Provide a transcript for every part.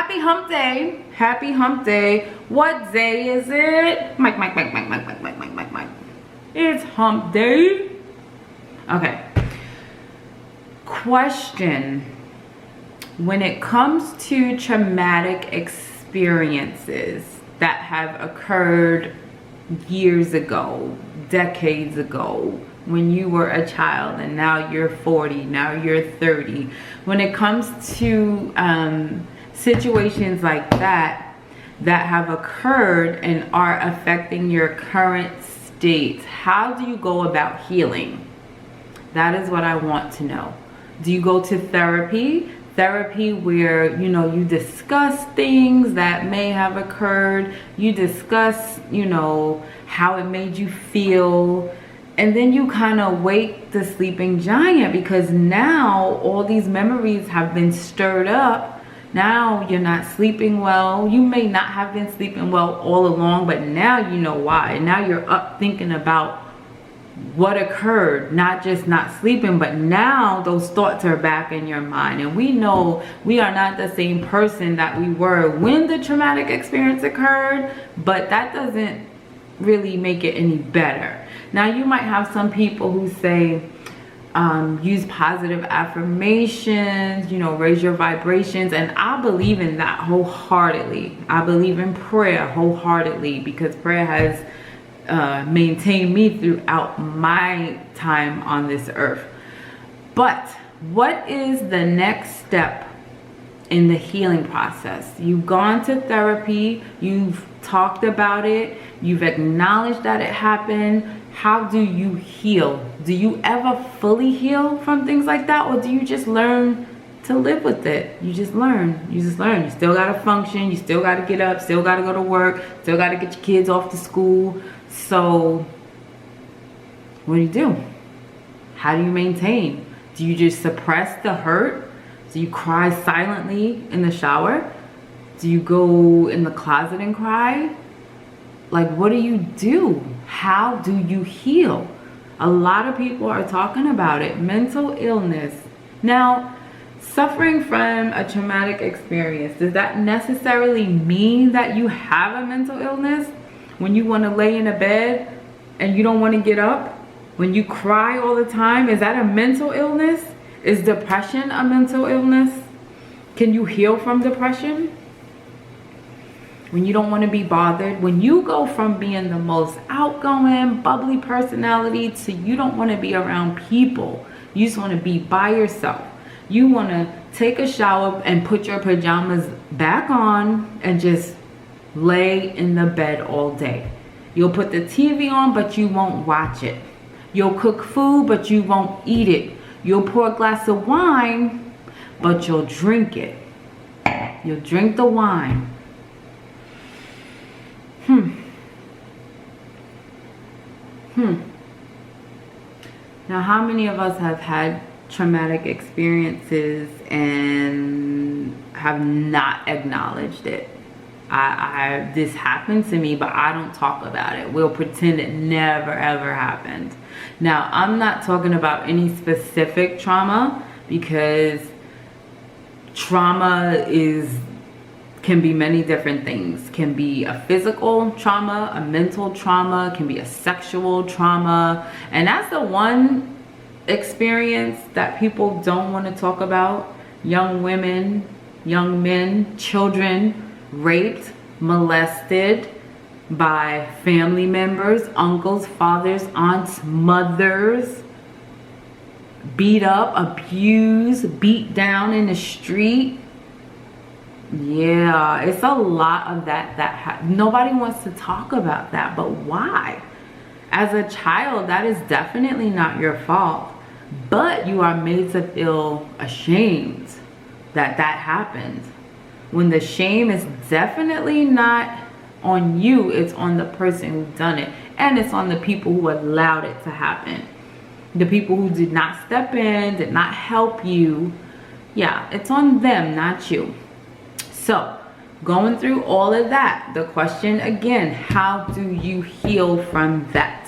happy hump day. Happy hump day. What day is it? Mike. It's hump day. Okay. Question. When it comes to traumatic experiences that have occurred years ago, decades ago, when you were a child and now you're 40, now you're 30, when it comes to situations like that have occurred and are affecting your current state, how do you go about healing? That is what I want to know. Do you go to therapy where you discuss things that may have occurred, you discuss how it made you feel, and then you kind of wake the sleeping giant, because now all these memories have been stirred up. Now you're not sleeping well. You may not have been sleeping well all along, but now you know why. Now you're up thinking about what occurred, not just not sleeping, but now those thoughts are back in your mind. And we know we are not the same person that we were when the traumatic experience occurred, but that doesn't really make it any better. Now you might have some people who say use positive affirmations, raise your vibrations, and I believe in that wholeheartedly. I believe in prayer wholeheartedly, because prayer has maintained me throughout my time on this earth. But what is the next step in the healing process? You've gone to therapy, you've talked about it, you've acknowledged that it happened. How do you heal? Do you ever fully heal from things like that, or do you just learn to live with it? You just learn. You still gotta function, you still gotta get up, still gotta go to work, still gotta get your kids off to school. So what do? How do you maintain? Do you just suppress the hurt? Do you cry silently in the shower? Do you go in the closet and cry? Like, what do? How do you heal? A lot of people are talking about it. Mental illness. Now, suffering from a traumatic experience, does that necessarily mean that you have a mental illness? When you want to lay in a bed and you don't want to get up? When you cry all the time, is that a mental illness? Is depression a mental illness? Can you heal from depression? When you don't want to be bothered, when you go from being the most outgoing, bubbly personality to you don't want to be around people, you just want to be by yourself. You want to take a shower and put your pajamas back on and just lay in the bed all day. You'll put the TV on, but you won't watch it. You'll cook food, but you won't eat it. You'll pour a glass of wine, but you'll drink it. You'll drink the wine. Now, how many of us have had traumatic experiences and have not acknowledged it? This happened to me, but I don't talk about it. We'll pretend it never ever happened. Now, I'm not talking about any specific trauma, because trauma can be many different things. Can be a physical trauma, a mental trauma, can be a sexual trauma. And that's the one experience that people don't want to talk about. Young women, young men, children raped, molested by family members, uncles, fathers, aunts, mothers, beat up, abused, beat down in the street. Yeah, it's a lot of that nobody wants to talk about that. But why? As a child, that is definitely not your fault, but you are made to feel ashamed that happened, when the shame is definitely not on you. It's on the person who done it, and it's on the people who allowed it to happen. The people who did not step in, did not help you. Yeah, it's on them, not you. So, going through all of that, the question again, how do you heal from that?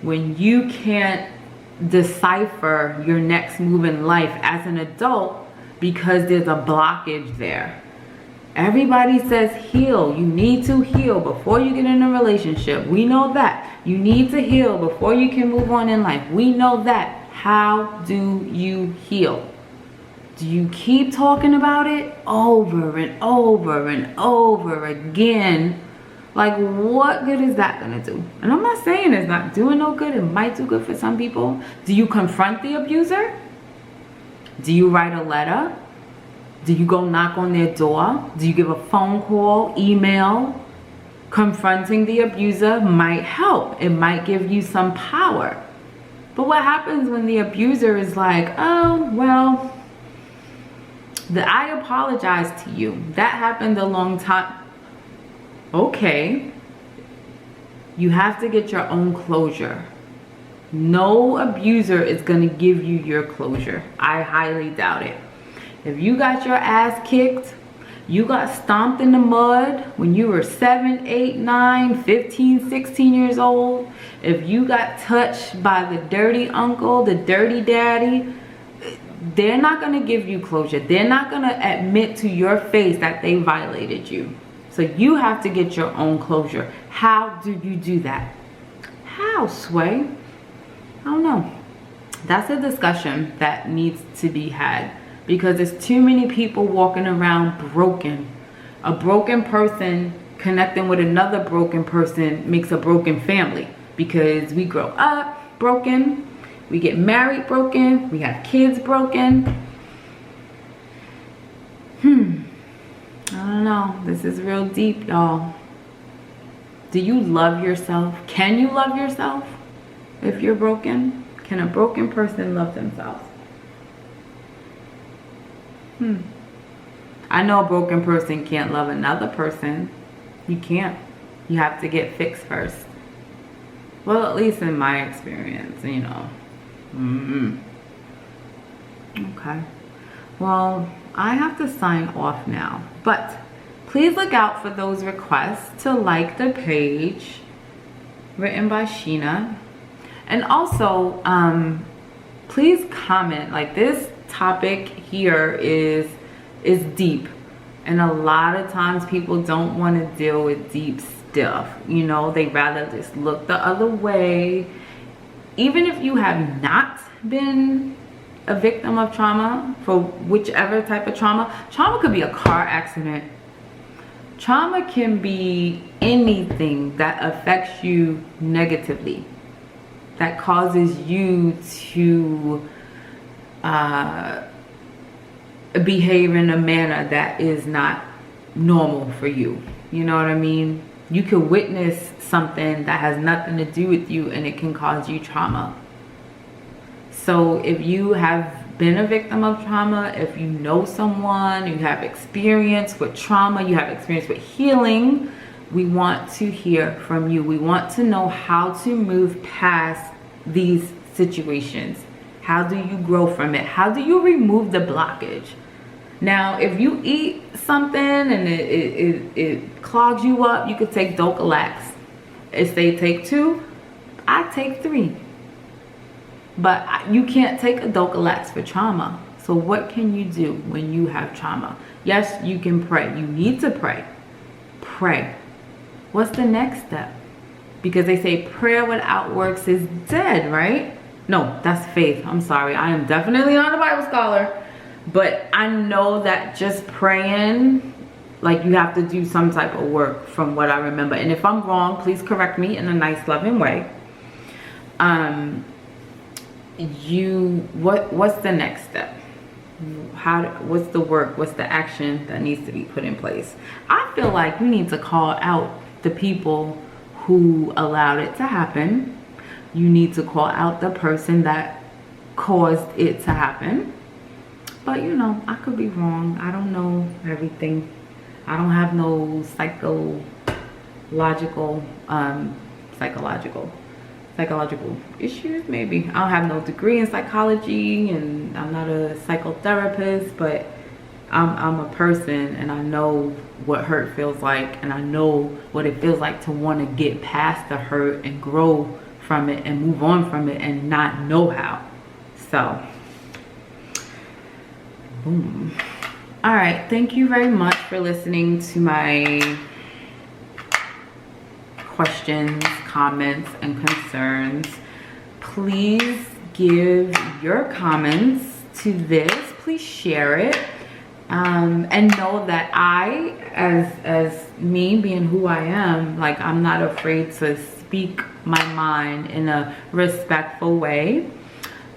When you can't decipher your next move in life as an adult because there's a blockage there. Everybody says heal. You need to heal before you get in a relationship. We know that. You need to heal before you can move on in life. We know that. How do you heal? Do you keep talking about it over and over and over again? Like, what good is that gonna do? And I'm not saying it's not doing no good. It might do good for some people. Do you confront the abuser? Do you write a letter? Do you go knock on their door? Do you give a phone call, email? Confronting the abuser might help. It might give you some power. But what happens when the abuser is like, oh, well, I apologize to you. That happened a long time. Okay. You have to get your own closure. No abuser is going to give you your closure. I highly doubt it. If you got your ass kicked, you got stomped in the mud when you were 7, 8, 9, 15, 16 years old, if you got touched by the dirty uncle, the dirty daddy, they're not going to give you closure. They're not going to admit to your face that they violated you. So you have to get your own closure. How do you do that? How, Sway? I don't know. That's a discussion that needs to be had, because there's too many people walking around broken. A broken person connecting with another broken person makes a broken family, because we grow up broken, we get married broken, we have kids broken. I don't know. This is real deep, y'all. Do you love yourself? Can you love yourself if you're broken? Can a broken person love themselves? I know a broken person can't love another person. You can't. You have to get fixed first. Well, at least in my experience, you know. Okay. Well, I have to sign off now. But please look out for those requests to like the page written by Sheena. And also, please comment. Like, this topic here is deep, and a lot of times people don't want to deal with deep stuff. You know, they rather just look the other way. Even if you have not been a victim of trauma, for whichever type of trauma could be a car accident. Trauma can be anything that affects you negatively, that causes you to behave in a manner that is not normal for you. You know what I mean? You could witness something that has nothing to do with you, and it can cause you trauma. So if you have been a victim of trauma, if you know someone, you have experience with trauma, you have experience with healing, we want to hear from you. We want to know how to move past these situations. How do you grow from it? How do you remove the blockage? Now, if you eat something and it clogs you up, you could take Dulcolax. If they take 2, I take 3. But you can't take a Dulcolax for trauma. So what can you do when you have trauma? Yes, you can pray. You need to pray. Pray. What's the next step? Because they say prayer without works is dead, right? No, that's faith. I'm sorry. I am definitely not a Bible scholar. But I know that just praying, like, you have to do some type of work from what I remember. And if I'm wrong, please correct me in a nice, loving way. What's the next step? What's the work? What's the action that needs to be put in place? I feel like you need to call out the people who allowed it to happen. You need to call out the person that caused it to happen. But, you know, I could be wrong. I don't know everything. I don't have no psychological issues, maybe. I don't have no degree in psychology, and I'm not a psychotherapist, but I'm a person, and I know what hurt feels like, and I know what it feels like to want to get past the hurt and grow from it and move on from it and not know how. So, boom. All right, thank you very much for listening to my questions, comments, and concerns. Please give your comments to this. Please share it. And know that I, as me being who I am, like, I'm not afraid to speak my mind in a respectful way.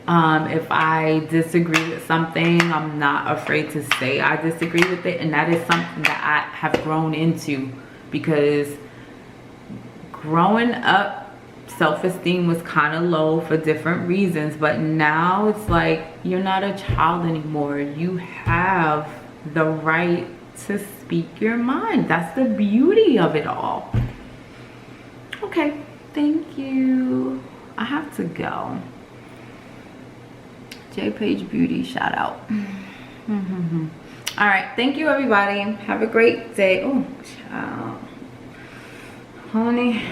If I disagree with something, I'm not afraid to say I disagree with it. And that is something that I have grown into, because growing up, self-esteem was kind of low for different reasons. But now it's like, you're not a child anymore. You have the right to speak your mind. That's the beauty of it all. Okay, thank you. I have to go. J Page Beauty, shout out. All right, thank you everybody. Have a great day. Oh, child, honey.